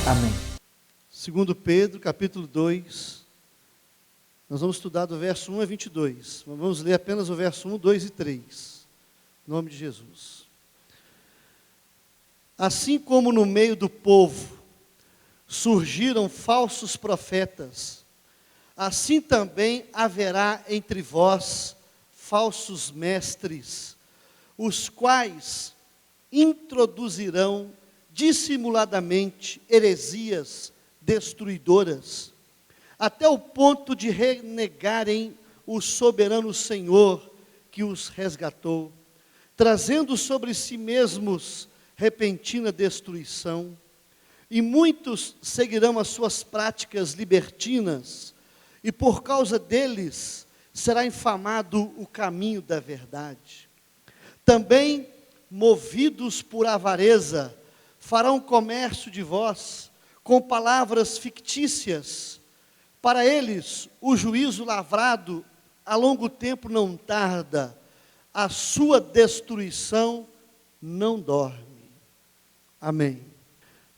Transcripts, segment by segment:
Amém. 2 Pedro, capítulo 2, nós vamos estudar do verso 1 a 22. Vamos ler apenas o verso 1, 2 e 3. Em nome de Jesus. Assim como no meio do povo surgiram falsos profetas, assim também haverá entre vós falsos mestres, os quais introduzirão dissimuladamente heresias destruidoras, até o ponto de renegarem o soberano Senhor que os resgatou, trazendo sobre si mesmos repentina destruição. E muitos seguirão as suas práticas libertinas, e por causa deles será infamado o caminho da verdade. Também, movidos por avareza, farão comércio de vós com palavras fictícias. Para eles, o juízo lavrado a longo tempo não tarda, a sua destruição não dorme. Amém.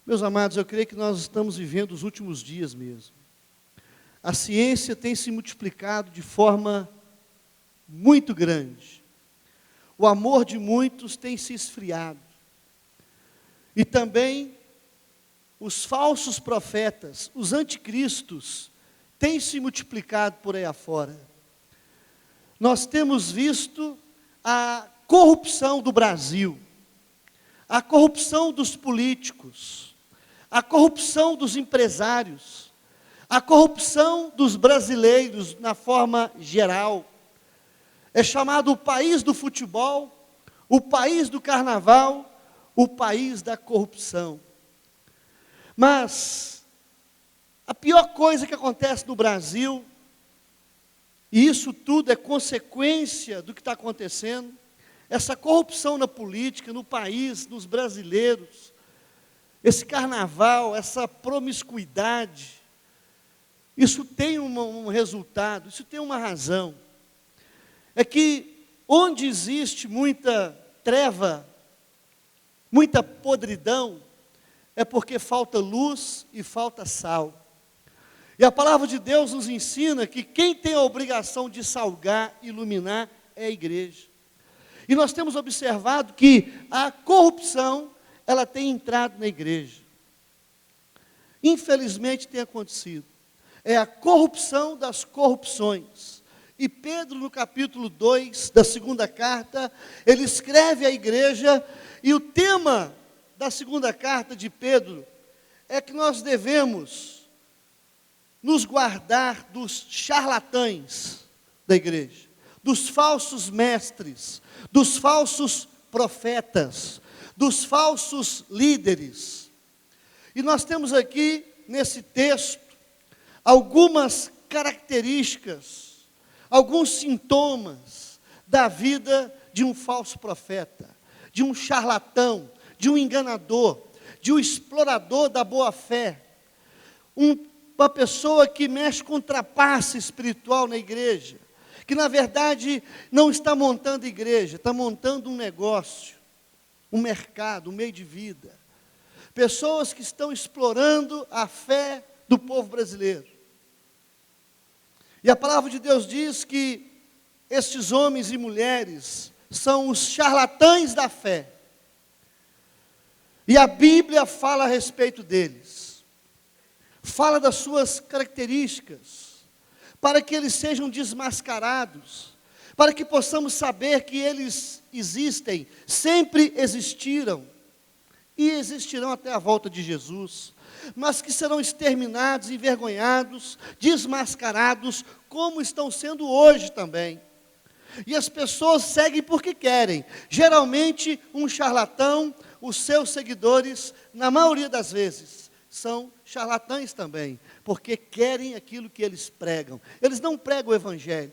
Meus amados, eu creio que nós estamos vivendo os últimos dias mesmo. A ciência tem se multiplicado de forma muito grande. O amor de muitos tem se esfriado. E também os falsos profetas, os anticristos, têm se multiplicado por aí afora. Nós temos visto a corrupção do Brasil, a corrupção dos políticos, a corrupção dos empresários, a corrupção dos brasileiros na forma geral. É chamado o país do futebol, o país do carnaval, o país da corrupção. Mas a pior coisa que acontece no Brasil, e isso tudo é consequência do que está acontecendo, essa corrupção na política, no país, nos brasileiros, esse carnaval, essa promiscuidade, isso tem um resultado, isso tem uma razão. É que onde existe muita treva, muita podridão, é porque falta luz e falta sal. E a palavra de Deus nos ensina que quem tem a obrigação de salgar, iluminar, é a igreja. E nós temos observado que a corrupção, ela tem entrado na igreja. Infelizmente tem acontecido. É a corrupção das corrupções. E Pedro, no capítulo 2 da segunda carta, ele escreve à igreja, e o tema da segunda carta de Pedro é que nós devemos nos guardar dos charlatães da igreja, dos falsos mestres, dos falsos profetas, dos falsos líderes. E nós temos aqui, nesse texto, algumas características, alguns sintomas da vida de um falso profeta, de um charlatão, de um enganador, de um explorador da boa-fé, uma pessoa que mexe com trapaça espiritual na igreja, que na verdade não está montando igreja, está montando um negócio, um mercado, um meio de vida. Pessoas que estão explorando a fé do povo brasileiro. E a palavra de Deus diz que estes homens e mulheres são os charlatães da fé. E a Bíblia fala a respeito deles. Fala das suas características, para que eles sejam desmascarados, para que possamos saber que eles existem, sempre existiram, e existirão até a volta de Jesus, mas que serão exterminados, envergonhados, desmascarados, como estão sendo hoje também. E as pessoas seguem porque querem. Geralmente, um charlatão, os seus seguidores, na maioria das vezes, são charlatães também, porque querem aquilo que eles pregam. Eles não pregam o evangelho,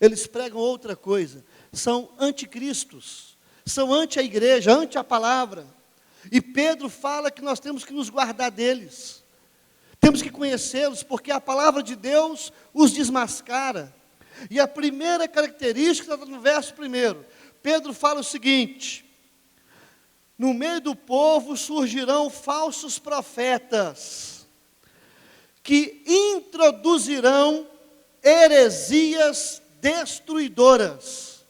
eles pregam outra coisa. São anticristos, são anti a igreja, anti a palavra. E Pedro fala que nós temos que nos guardar deles, temos que conhecê-los, porque a palavra de Deus os desmascara. E a primeira característica está no verso 1. Pedro fala o seguinte: no meio do povo surgirão falsos profetas, que introduzirão heresias destruidoras.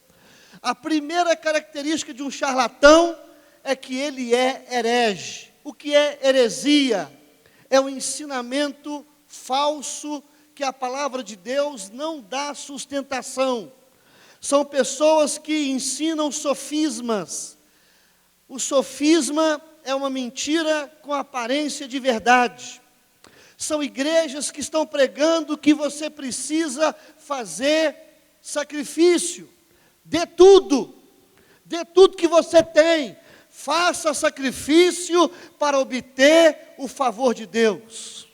A primeira característica de um charlatão é que ele é herege. O que é heresia? É um ensinamento falso que a palavra de Deus não dá sustentação. São pessoas que ensinam sofismas. O sofisma é uma mentira com aparência de verdade. São igrejas que estão pregando que você precisa fazer sacrifício. Dê tudo que você tem. Faça sacrifício para obter o favor de Deus.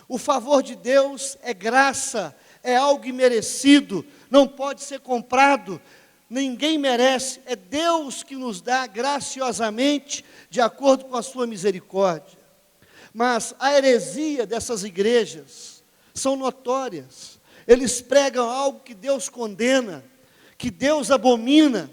O favor de Deus é graça, é algo imerecido, não pode ser comprado, ninguém merece, é Deus que nos dá graciosamente, de acordo com a sua misericórdia. Mas a heresia dessas igrejas são notórias, eles pregam algo que Deus condena, que Deus abomina.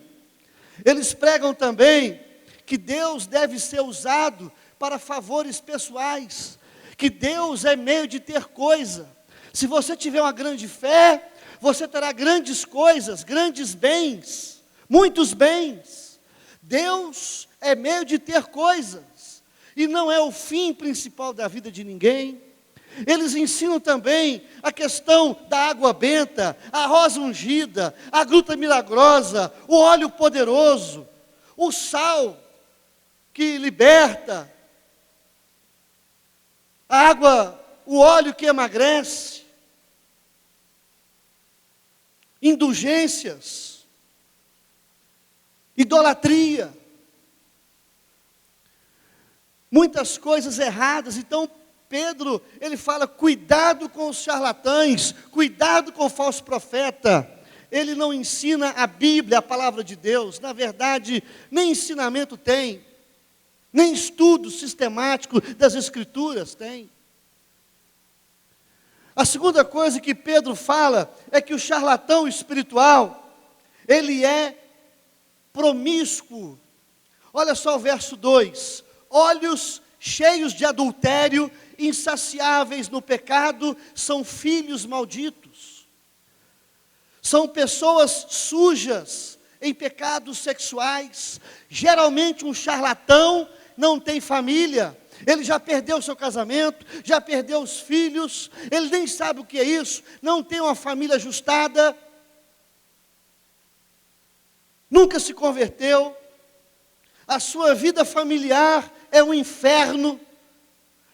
Eles pregam também que Deus deve ser usado para favores pessoais, que Deus é meio de ter coisa. Se você tiver uma grande fé, você terá grandes coisas, grandes bens, muitos bens. Deus é meio de ter coisas, e não é o fim principal da vida de ninguém. Eles ensinam também a questão da água benta, a rosa ungida, a gruta milagrosa, o óleo poderoso, o sal que liberta, a água, o óleo que emagrece, indulgências, idolatria, muitas coisas erradas. Então Pedro, ele fala, cuidado com os charlatães, cuidado com o falso profeta. Ele não ensina a Bíblia, a palavra de Deus, na verdade, nem ensinamento tem, nem estudo sistemático das Escrituras tem. A segunda coisa que Pedro fala é que o charlatão espiritual, ele é promíscuo. Olha só o verso 2, olhos cheios de adultério, insaciáveis no pecado, são filhos malditos. São pessoas sujas em pecados sexuais. Geralmente um charlatão não tem família, ele já perdeu seu casamento, já perdeu os filhos, ele nem sabe o que é isso, não tem uma família ajustada, nunca se converteu, a sua vida familiar é um inferno,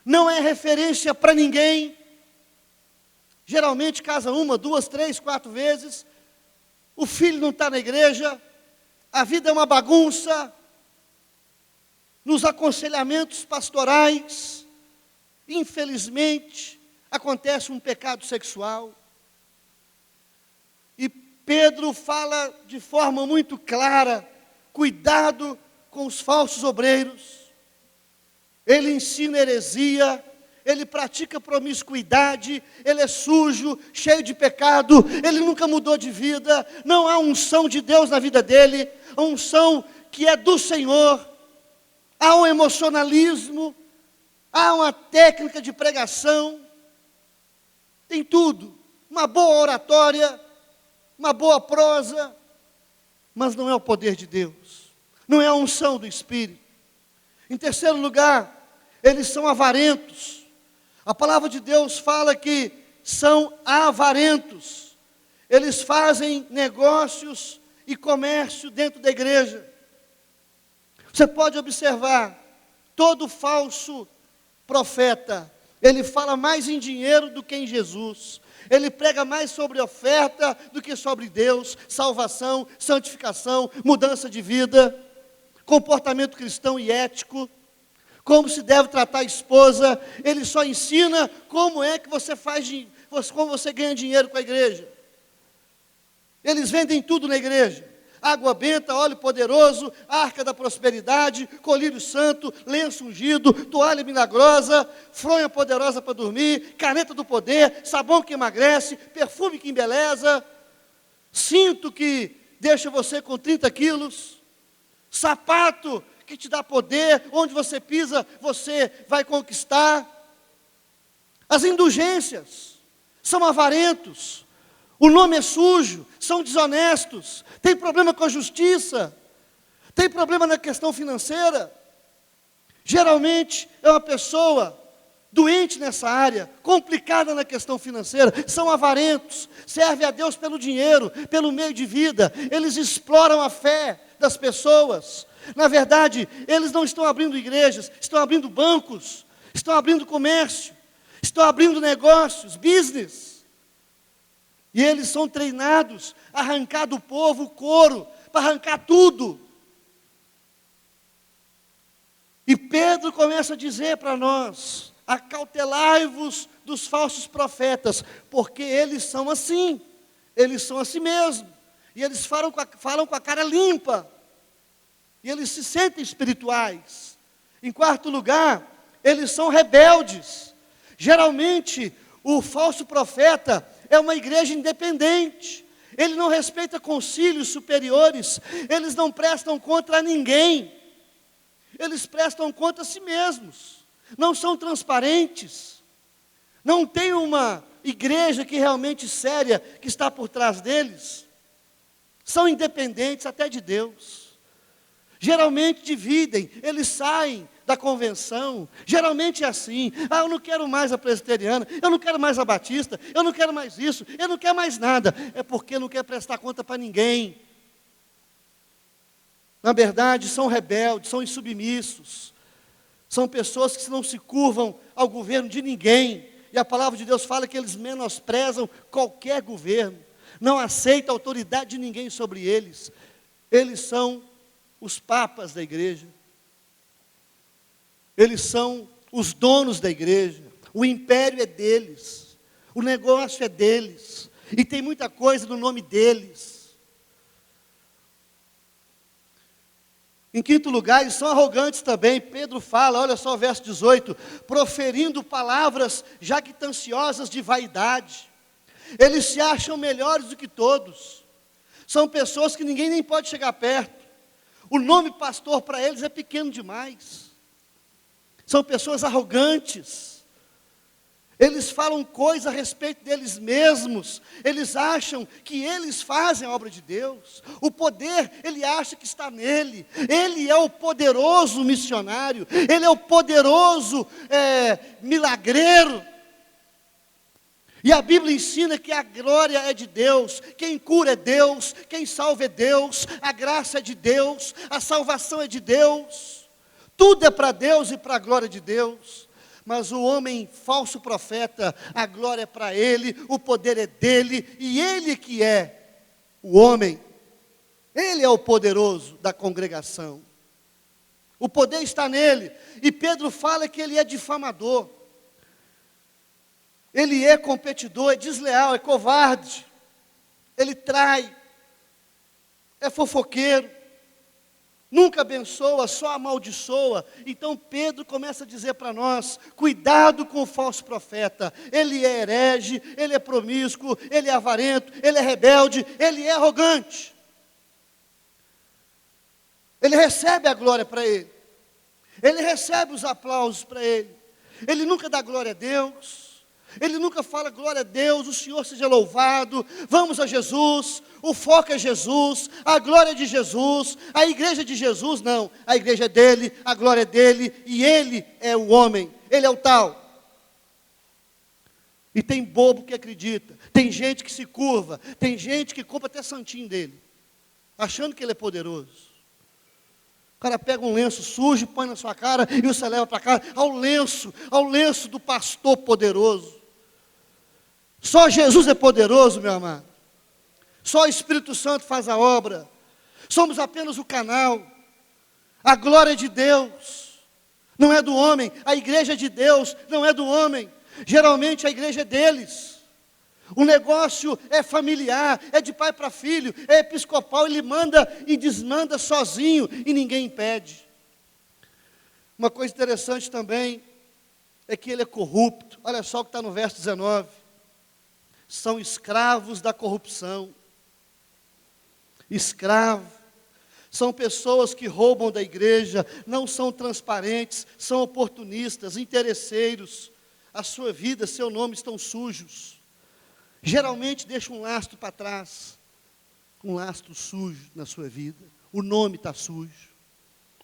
não é referência para ninguém. Geralmente casa 1, 2, 3, 4 vezes, o filho não está na igreja, a vida é uma bagunça. Nos aconselhamentos pastorais, infelizmente, acontece um pecado sexual. E Pedro fala de forma muito clara, cuidado com os falsos obreiros. Ele ensina heresia, ele pratica promiscuidade, ele é sujo, cheio de pecado, ele nunca mudou de vida, não há unção de Deus na vida dele, a unção que é do Senhor. Há um emocionalismo, há uma técnica de pregação, tem tudo, uma boa oratória, uma boa prosa, mas não é o poder de Deus, não é a unção do Espírito. Em terceiro lugar, eles são avarentos. A palavra de Deus fala que são avarentos, eles fazem negócios e comércio dentro da igreja. Você pode observar, todo falso profeta, ele fala mais em dinheiro do que em Jesus. Ele prega mais sobre oferta do que sobre Deus, salvação, santificação, mudança de vida, comportamento cristão e ético, como se deve tratar a esposa. Ele só ensina como é que você faz, como você ganha dinheiro com a igreja. Eles vendem tudo na igreja. Água benta, óleo poderoso, arca da prosperidade, colírio santo, lenço ungido, toalha milagrosa, fronha poderosa para dormir, caneta do poder, sabão que emagrece, perfume que embeleza, cinto que deixa você com 30 quilos, sapato que te dá poder, onde você pisa, você vai conquistar. As indulgências são avarentos, o nome é sujo, são desonestos, tem problema com a justiça, tem problema na questão financeira. Geralmente é uma pessoa doente nessa área, complicada na questão financeira, são avarentos, servem a Deus pelo dinheiro, pelo meio de vida, eles exploram a fé das pessoas. Na verdade, eles não estão abrindo igrejas, estão abrindo bancos, estão abrindo comércio, estão abrindo negócios, business. E eles são treinados a arrancar do povo o couro, para arrancar tudo. E Pedro começa a dizer para nós: acautelai-vos dos falsos profetas, porque eles são assim mesmo, e eles falam com a cara limpa, e eles se sentem espirituais. Em quarto lugar, eles são rebeldes. Geralmente, o falso profeta é uma igreja independente, ele não respeita concílios superiores, eles não prestam conta a ninguém, eles prestam conta a si mesmos, não são transparentes, não tem uma igreja que realmente séria, que está por trás deles, são independentes até de Deus. Geralmente dividem, eles saem da convenção, geralmente é assim: eu não quero mais a presbiteriana, eu não quero mais a batista, eu não quero mais isso, eu não quero mais nada, é porque não quer prestar conta para ninguém. Na verdade, são rebeldes, são insubmissos, são pessoas que não se curvam ao governo de ninguém, e a palavra de Deus fala que eles menosprezam qualquer governo, não aceitam a autoridade de ninguém sobre eles. Eles são os papas da igreja, eles são os donos da igreja, o império é deles, o negócio é deles, e tem muita coisa no nome deles. Em quinto lugar, eles são arrogantes também. Pedro fala, olha só o verso 18, proferindo palavras jactanciosas de vaidade. Eles se acham melhores do que todos, são pessoas que ninguém nem pode chegar perto. O nome pastor para eles é pequeno demais. São pessoas arrogantes. Eles falam coisas a respeito deles mesmos. Eles acham que eles fazem a obra de Deus. O poder, ele acha que está nele. Ele é o poderoso missionário. Ele é o poderoso milagreiro. E a Bíblia ensina que a glória é de Deus, quem cura é Deus, quem salva é Deus, a graça é de Deus, a salvação é de Deus, tudo é para Deus e para a glória de Deus. Mas o homem falso profeta, a glória é para ele, o poder é dele, e ele que é o homem, ele é o poderoso da congregação, o poder está nele. E Pedro fala que ele é difamador, ele é competidor, é desleal, é covarde, ele trai, é fofoqueiro, nunca abençoa, só amaldiçoa. Então Pedro começa a dizer para nós: cuidado com o falso profeta, ele é herege, ele é promíscuo, ele é avarento, ele é rebelde, ele é arrogante. Ele recebe a glória para ele, ele recebe os aplausos para ele, ele nunca dá glória a Deus, ele nunca fala glória a Deus, o Senhor seja louvado, vamos a Jesus, o foco é Jesus, a glória é de Jesus, a igreja é de Jesus. Não, a igreja é dele, a glória é dele, e ele é o homem, ele é o tal. E tem bobo que acredita, tem gente que se curva, tem gente que compra até santinho dele, achando que ele é poderoso. O cara pega um lenço sujo, põe na sua cara, e você leva para casa, ao lenço do pastor poderoso. Só Jesus é poderoso, meu amado. Só o Espírito Santo faz a obra. Somos apenas o canal. A glória é de Deus, não é do homem. A igreja é de Deus, não é do homem. Geralmente a igreja é deles. O negócio é familiar, é de pai para filho, é episcopal, ele manda e desmanda sozinho e ninguém impede. Uma coisa interessante também é que ele é corrupto. Olha só o que está no verso 19. São escravos da corrupção. Escravo. São pessoas que roubam da igreja, não são transparentes, são oportunistas, interesseiros. A sua vida, seu nome estão sujos. Geralmente deixam um lastro para trás, um lastro sujo na sua vida. O nome está sujo,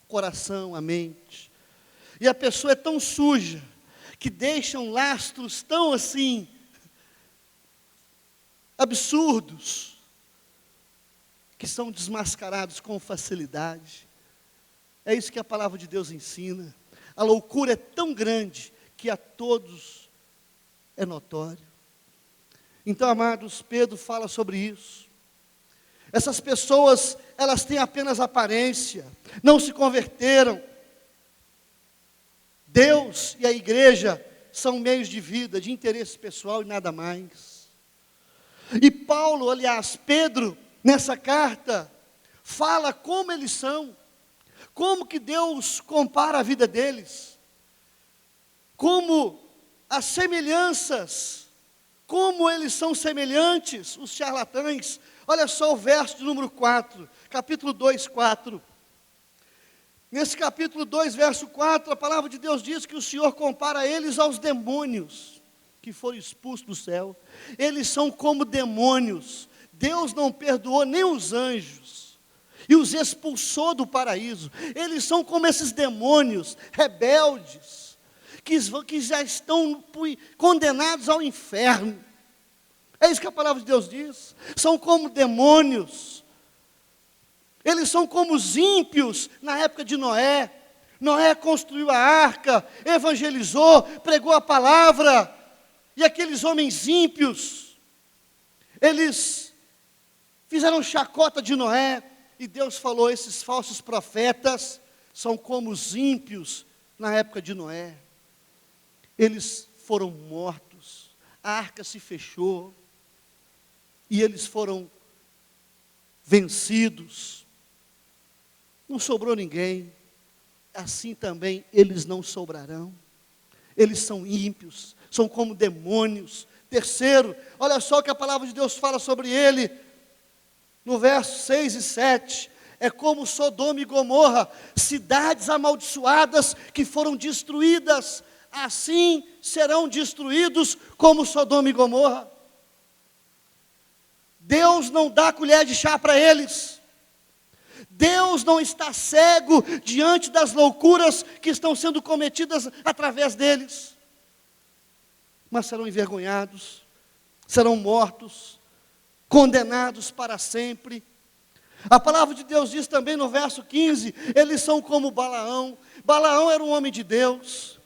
o coração, a mente. E a pessoa é tão suja, que deixam lastros tão assim, absurdos, que são desmascarados com facilidade. É isso que a palavra de Deus ensina. A loucura é tão grande que a todos é notório. Então, amados, Pedro fala sobre isso. Essas pessoas, elas têm apenas aparência, não se converteram. Deus e a igreja são meios de vida, de interesse pessoal e nada mais. E Paulo, aliás, Pedro, nessa carta, fala como eles são, como que Deus compara a vida deles, como as semelhanças, como eles são semelhantes, os charlatães. Olha só o verso de número 4, capítulo 2, 4. Nesse capítulo 2, verso 4, a palavra de Deus diz que o Senhor compara eles aos demônios que foram expulsos do céu. Eles são como demônios. Deus não perdoou nem os anjos e os expulsou do paraíso. Eles são como esses demônios rebeldes, que já estão condenados ao inferno. É isso que a palavra de Deus diz. São como demônios. Eles são como os ímpios na época de Noé. Noé construiu a arca, evangelizou, pregou a palavra. E aqueles homens ímpios, eles fizeram chacota de Noé. E Deus falou, esses falsos profetas são como os ímpios na época de Noé. Eles foram mortos, a arca se fechou, e eles foram vencidos. Não sobrou ninguém. Assim também eles não sobrarão. Eles são ímpios, são como demônios. Terceiro, olha só o que a palavra de Deus fala sobre ele, no verso 6 e 7, é como Sodoma e Gomorra, cidades amaldiçoadas que foram destruídas, assim serão destruídos como Sodoma e Gomorra. Deus não dá colher de chá para eles. Deus não está cego diante das loucuras que estão sendo cometidas através deles. Mas serão envergonhados, serão mortos, condenados para sempre. A palavra de Deus diz também no verso 15, eles são como Balaão. Balaão era um homem de Deus.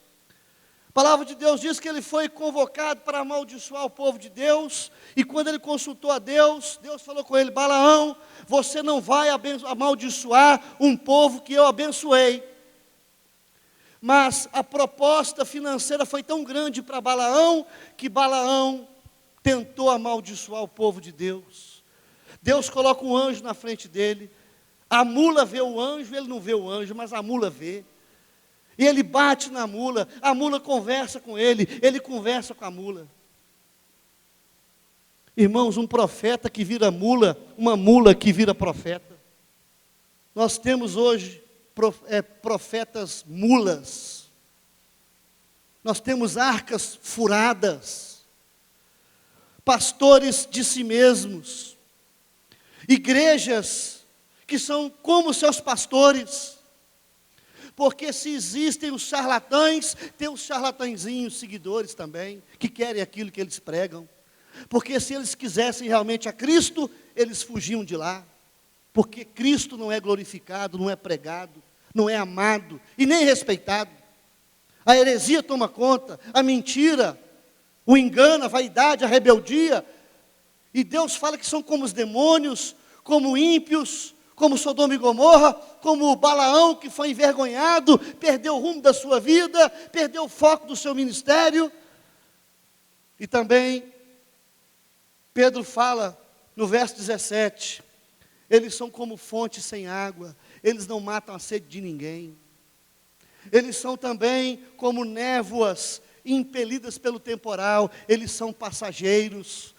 A palavra de Deus diz que ele foi convocado para amaldiçoar o povo de Deus, e quando ele consultou a Deus, Deus falou com ele, Balaão, você não vai amaldiçoar um povo que eu abençoei. Mas a proposta financeira foi tão grande para Balaão, que Balaão tentou amaldiçoar o povo de Deus. Deus coloca um anjo na frente dele, a mula vê o anjo, ele não vê o anjo, mas a mula vê. E ele bate na mula, a mula conversa com ele conversa com a mula. Irmãos, um profeta que vira mula, uma mula que vira profeta. Nós temos hoje profetas mulas. Nós temos arcas furadas, pastores de si mesmos, igrejas que são como seus pastores. Porque se existem os charlatães, tem os charlatãozinhos seguidores também, que querem aquilo que eles pregam. Porque se eles quisessem realmente a Cristo, eles fugiam de lá. Porque Cristo não é glorificado, não é pregado, não é amado e nem respeitado. A heresia toma conta, a mentira, o engano, a vaidade, a rebeldia. E Deus fala que são como os demônios, como ímpios, como Sodoma e Gomorra, como o Balaão que foi envergonhado, perdeu o rumo da sua vida, perdeu o foco do seu ministério. E também, Pedro fala no verso 17, eles são como fonte sem água, eles não matam a sede de ninguém. Eles são também como névoas impelidas pelo temporal, eles são passageiros,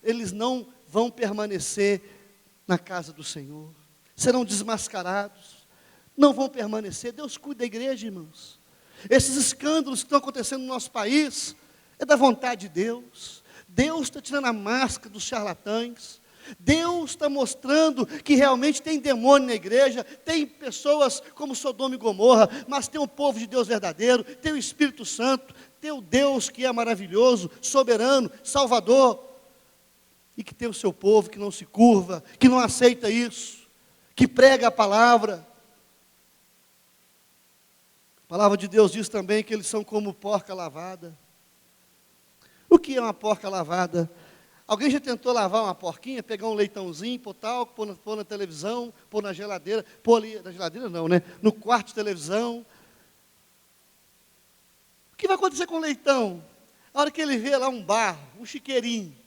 eles não vão permanecer na casa do Senhor. serão desmascarados, não vão permanecer. Deus cuida da igreja, irmãos. Esses escândalos que estão acontecendo no nosso país, é da vontade de Deus. Deus está tirando a máscara dos charlatães. Deus está mostrando que realmente tem demônio na igreja, tem pessoas como Sodoma e Gomorra, mas tem um povo de Deus verdadeiro, tem o Espírito Santo, tem o Deus que é maravilhoso, soberano, salvador, e que tem o seu povo que não se curva, que não aceita isso, que prega a palavra. A palavra de Deus diz também que eles são como porca lavada. O que é uma porca lavada? Alguém já tentou lavar uma porquinha, pegar um leitãozinho, pôr talco, pôr na televisão, pôr na geladeira, pôr ali, na geladeira não, né? No quarto de televisão. O que vai acontecer com o leitão? A hora que ele vê lá um barro, um chiqueirinho,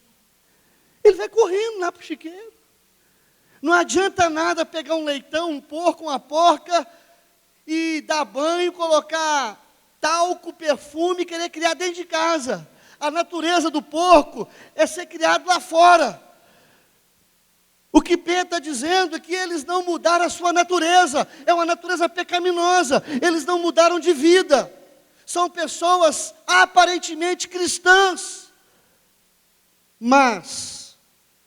ele vai correndo lá para o chiqueiro. Não adianta nada pegar um leitão, um porco, uma porca, e dar banho, colocar talco, perfume, e querer criar dentro de casa. A natureza do porco é ser criado lá fora. O que Pedro está dizendo é que eles não mudaram a sua natureza, é uma natureza pecaminosa, eles não mudaram de vida, são pessoas aparentemente cristãs, mas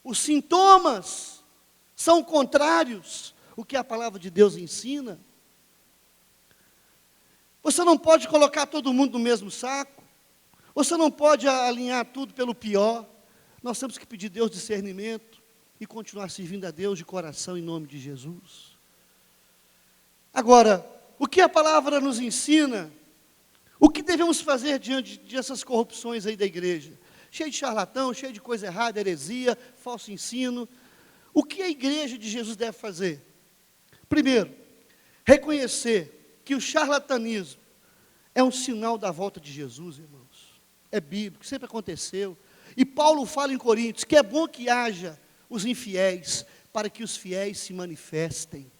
os sintomas são contrários ao que a palavra de Deus ensina. Você não pode colocar todo mundo no mesmo saco. Você não pode alinhar tudo pelo pior. Nós temos que pedir a Deus discernimento e continuar servindo a Deus de coração em nome de Jesus. Agora, o que a palavra nos ensina? O que devemos fazer diante dessas corrupções aí da igreja? Cheio de charlatão, cheio de coisa errada, heresia, falso ensino. O que a igreja de Jesus deve fazer? Primeiro, reconhecer que o charlatanismo é um sinal da volta de Jesus, irmãos. É bíblico, sempre aconteceu. E Paulo fala em Coríntios que é bom que haja os infiéis, para que os fiéis se manifestem.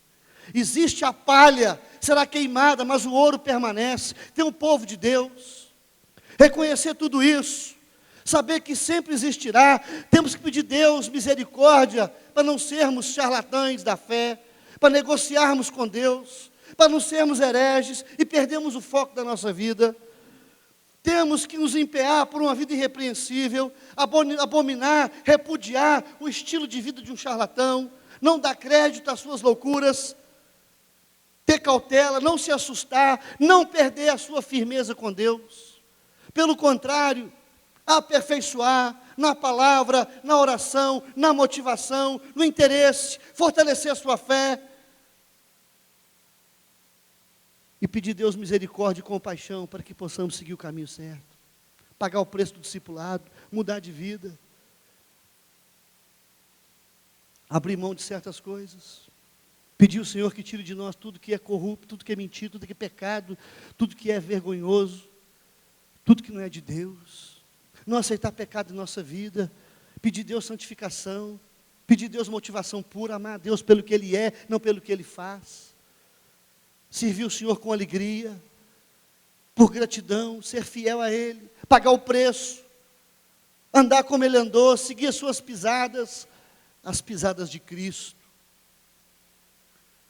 Existe a palha, será queimada, mas o ouro permanece. Tem um povo de Deus. Reconhecer tudo isso, saber que sempre existirá. Temos que pedir a Deus misericórdia, para não sermos charlatães da fé, para negociarmos com Deus, para não sermos hereges e perdermos o foco da nossa vida. Temos que nos empenhar por uma vida irrepreensível, abominar, repudiar o estilo de vida de um charlatão, não dar crédito às suas loucuras, ter cautela, não se assustar, não perder a sua firmeza com Deus. Pelo contrário, aperfeiçoar na palavra, na oração, na motivação, no interesse, fortalecer a sua fé, e pedir a Deus misericórdia e compaixão para que possamos seguir o caminho certo, pagar o preço do discipulado, mudar de vida, abrir mão de certas coisas, pedir ao Senhor que tire de nós tudo que é corrupto, tudo que é mentira, tudo que é pecado, tudo que é vergonhoso, tudo que não é de Deus, não aceitar pecado em nossa vida, pedir a Deus santificação, pedir a Deus motivação pura, amar a Deus pelo que Ele é, não pelo que Ele faz. Servir o Senhor com alegria, por gratidão, ser fiel a Ele, pagar o preço, andar como Ele andou, seguir as suas pisadas, as pisadas de Cristo.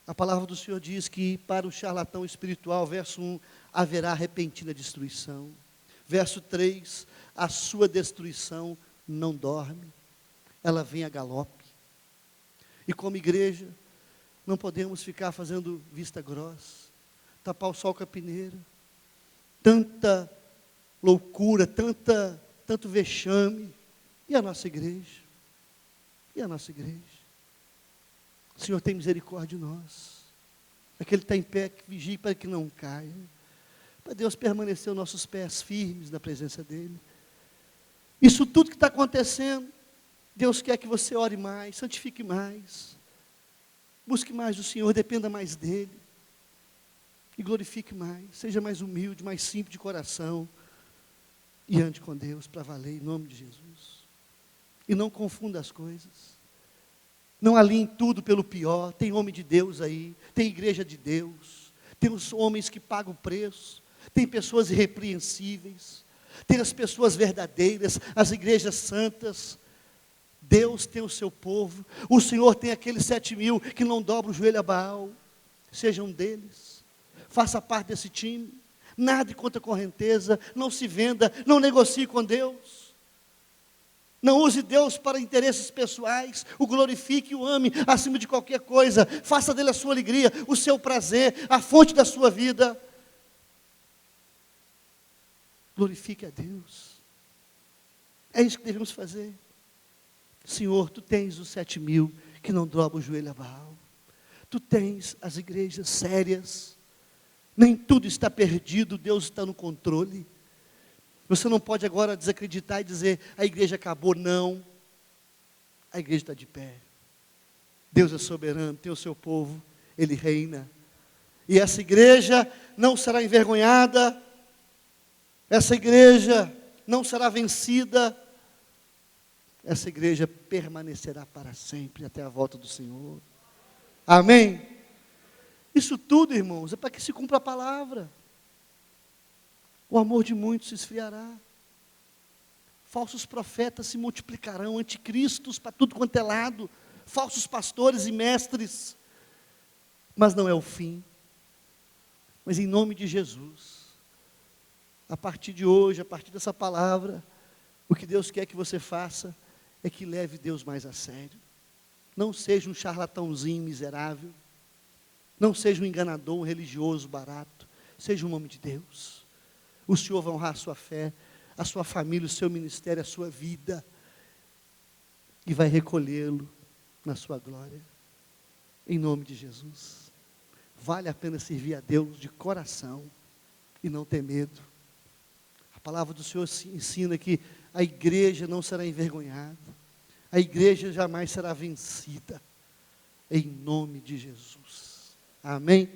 A palavra do Senhor diz que para o charlatão espiritual, verso 1, haverá repentina destruição. Verso 3, a sua destruição não dorme, ela vem a galope. E como igreja, não podemos ficar fazendo vista grossa, tapar o sol com a peneira. Tanta loucura, tanto vexame. E a nossa igreja? E a nossa igreja? O Senhor tem misericórdia de nós. Aquele que está em pé, que vigie para que não caia. Para Deus permanecer os nossos pés firmes na presença dEle. Isso tudo que está acontecendo, Deus quer que você ore mais, santifique mais. Busque mais do Senhor, dependa mais dEle. E glorifique mais, seja mais humilde, mais simples de coração. E ande com Deus para valer, em nome de Jesus. E não confunda as coisas. Não alinhe tudo pelo pior. Tem homem de Deus aí, tem igreja de Deus, tem os homens que pagam o preço, tem pessoas irrepreensíveis, tem as pessoas verdadeiras, as igrejas santas. Deus tem o seu povo, o Senhor tem aqueles 7.000 que não dobram o joelho a Baal. Seja um deles, faça parte desse time. Nada contra a correnteza, não se venda, não negocie com Deus. Não use Deus para interesses pessoais, o glorifique e o ame acima de qualquer coisa. Faça dele a sua alegria, o seu prazer, a fonte da sua vida. Glorifique a Deus. É isso que devemos fazer. Senhor, Tu tens os 7.000 que não dobram o joelho a Baal. Tu tens as igrejas sérias. Nem tudo está perdido, Deus está no controle. Você não pode agora desacreditar e dizer, a igreja acabou. Não. A igreja está de pé. Deus é soberano, tem o seu povo, Ele reina. E essa igreja não será envergonhada. Essa igreja não será vencida. Essa igreja permanecerá para sempre, até a volta do Senhor. Amém? Isso tudo, irmãos, é para que se cumpra a palavra. O amor de muitos se esfriará. Falsos profetas se multiplicarão, anticristos para tudo quanto é lado, falsos pastores e mestres. Mas não é o fim. Mas em nome de Jesus, a partir de hoje, a partir dessa palavra, o que Deus quer que você faça é que leve Deus mais a sério. Não seja um charlatãozinho miserável. Não seja um enganador, um religioso barato. Seja um homem de Deus. O Senhor vai honrar a sua fé, a sua família, o seu ministério, a sua vida. E vai recolhê-lo na sua glória. Em nome de Jesus. Vale a pena servir a Deus de coração e não ter medo. A palavra do Senhor ensina que a igreja não será envergonhada. A igreja jamais será vencida. Em nome de Jesus. Amém?